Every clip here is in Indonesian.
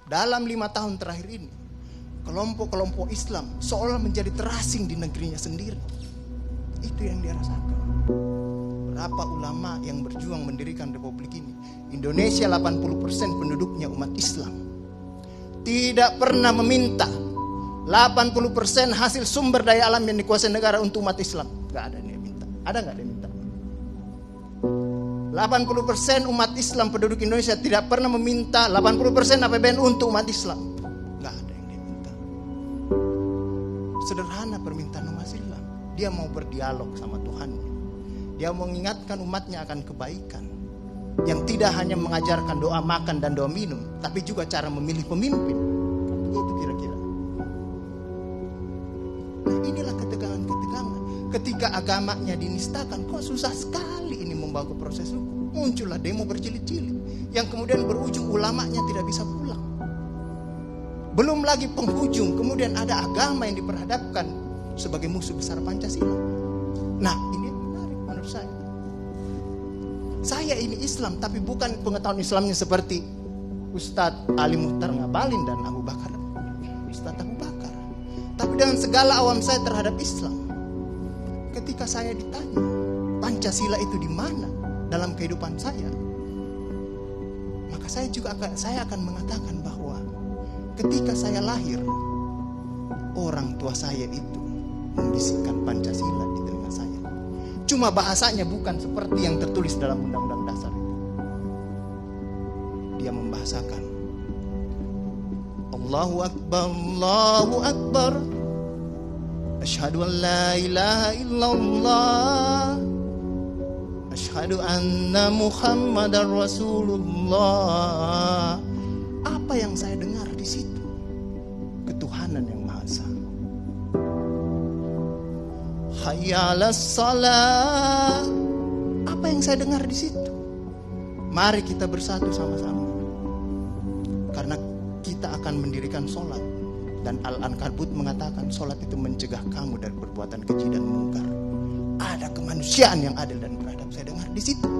dalam 5 tahun terakhir ini, kelompok-kelompok Islam seolah menjadi terasing di negerinya sendiri. Itu yang dia rasakan. Berapa ulama yang berjuang mendirikan republik ini? Indonesia 80% penduduknya umat Islam. Tidak pernah meminta 80% hasil sumber daya alam yang dikuasai negara untuk umat Islam. Gak ada yang minta. Ada gak yang minta? 80% umat Islam penduduk Indonesia tidak pernah meminta 80% APBN untuk umat Islam. Gak ada yang dia minta. Sederhana permintaan umat Islam. Dia mau berdialog sama Tuhannya. Dia mengingatkan umatnya akan kebaikan. Yang tidak hanya mengajarkan doa makan dan doa minum, tapi juga cara memilih pemimpin. Itu kira-kira. Nah, inilah ketegangan-ketegangan. Ketika agamanya dinistakan, kok susah sekali ini membawa ke proses hukum. Muncullah demo berjilid-jilid, yang kemudian berujung ulamanya tidak bisa pulang. Belum lagi penghujung, kemudian ada agama yang diperhadapkan sebagai musuh besar Pancasila. Nah, ini menarik menurut saya. Saya ini Islam, tapi bukan pengetahuan Islamnya seperti Ustadz Ali Muhtar Ngabalin dan Abu Bakar, Ustadz Abu Bakar. Tapi dengan segala awam saya terhadap Islam, ketika saya ditanya Pancasila itu di mana dalam kehidupan saya, maka saya akan mengatakan bahwa ketika saya lahir, orang tua saya itu membisikkan Pancasila di telinga saya. Cuma bahasanya bukan seperti yang tertulis dalam Undang-Undang Dasar itu. Dia membahasakan Allahu Akbar, Allahu Akbar, Asyhadu an la ilaha illallah, Asyhadu anna Muhammadar Rasulullah. Apa yang saya dengar di situ? Ketuhanan yang Maha Esa. Hayya 'alas shalah. Apa yang saya dengar di situ? Mari kita bersatu sama-sama. Karena kita akan mendirikan sholat. Dan Al-Ankabut mengatakan sholat itu mencegah kamu dari perbuatan keji dan mungkar. Ada kemanusiaan yang adil dan beradab. Saya dengar di situ.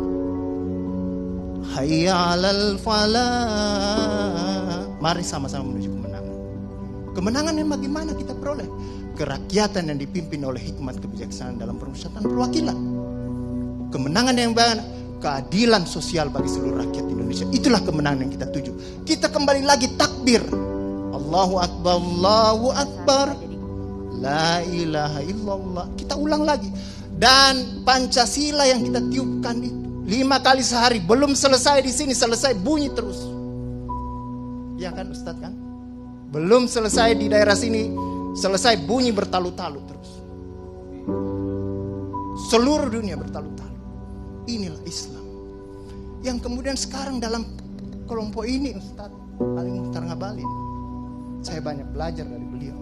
Hayya 'alal falah. Mari sama-sama menuju kemenangan. Kemenangan yang bagaimana kita peroleh? Kerakyatan yang dipimpin oleh hikmat kebijaksanaan dalam permusyawaratan perwakilan. Kemenangan yang bagaimana? Keadilan sosial bagi seluruh rakyat Indonesia. Itulah kemenangan yang kita tuju. Kita kembali lagi takbir. Allahu Akbar, Allahu Akbar, la ilaha illallah. Kita ulang lagi. Dan Pancasila yang kita tiupkan itu 5 kali sehari, belum selesai di sini, selesai bunyi terus. Ya kan Ustadz kan? Belum selesai di daerah sini, selesai bunyi bertalu-talu terus. Seluruh dunia bertalu-talu. Inilah Islam. Yang kemudian sekarang dalam kelompok ini Ustadz Ali Muhtar Ngabalin, saya banyak belajar dari beliau.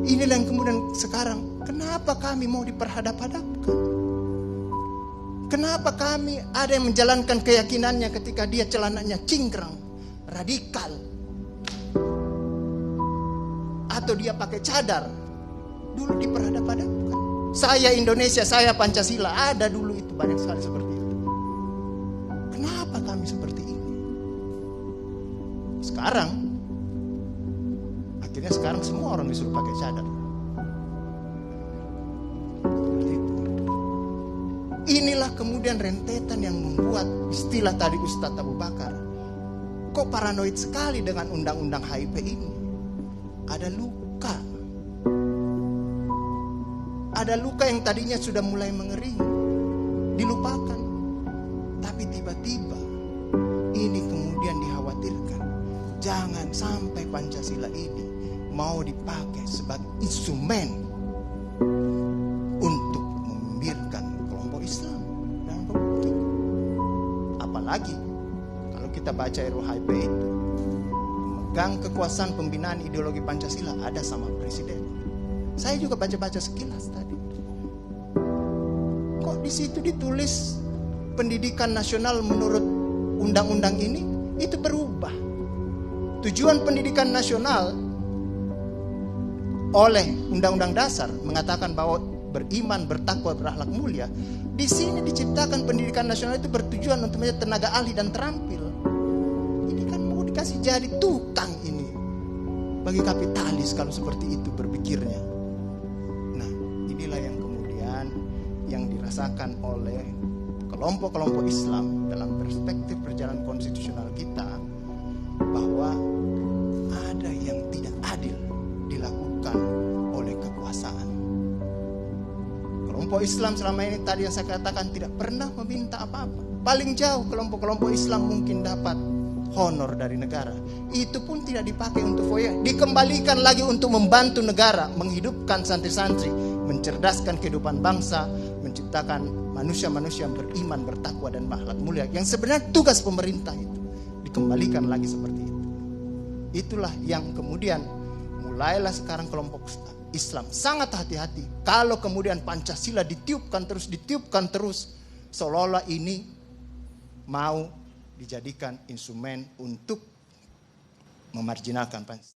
Inilah yang kemudian sekarang, kenapa kami mau diperhadap-hadapkan? Kenapa kami ada yang menjalankan keyakinannya ketika dia celananya cingkrang, radikal, atau dia pakai cadar, dulu diperhadap-hadapkan. Saya Indonesia, saya Pancasila, ada dulu itu banyak sekali seperti itu. Kenapa kami seperti ini? Akhirnya sekarang semua orang disuruh pakai cadar. Inilah kemudian rentetan yang membuat istilah tadi Ustadz Abu Bakar, kok paranoid sekali dengan undang-undang HIP ini. Ada luka. Ada luka yang tadinya sudah mulai mengering, dilupakan. Tapi tiba-tiba ini kemudian dikhawatirkan, jangan sampai Pancasila ini mau dipakai sebagai instrumen untuk membibirkan kelompok Islam dan kelompok kita. Apalagi kalau kita baca RUHP itu, memegang kekuasaan pembinaan ideologi Pancasila ada sama presiden. Saya juga baca-baca sekilas tadi. Kok di situ ditulis pendidikan nasional menurut undang-undang ini itu berubah. Tujuan pendidikan nasional oleh Undang-Undang Dasar mengatakan bahwa beriman, bertakwa, berakhlak mulia. Di sini diciptakan pendidikan nasional itu bertujuan untuk menjadi tenaga ahli dan terampil. Ini kan mau dikasih jadi tukang ini. Bagi kapitalis kalau seperti itu berpikirnya. Nah, inilah yang kemudian yang dirasakan oleh kelompok-kelompok Islam dalam perspektif perjalanan konstitusional kita, bahwa ada yang tidak adil dilakukan oleh kekuasaan. Kelompok Islam selama ini tadi yang saya katakan tidak pernah meminta apa-apa. Paling jauh kelompok-kelompok Islam mungkin dapat honor dari negara. Itu pun tidak dipakai untuk foya, dikembalikan lagi untuk membantu negara menghidupkan santri-santri, mencerdaskan kehidupan bangsa, menciptakan manusia-manusia yang beriman, bertakwa dan berakhlak mulia, yang sebenarnya tugas pemerintah itu dikembalikan lagi seperti itu. Itulah yang kemudian mulailah sekarang kelompok Islam sangat hati-hati kalau kemudian Pancasila ditiupkan terus, seolah-olah ini mau dijadikan instrumen untuk memarjinalkan Pancasila.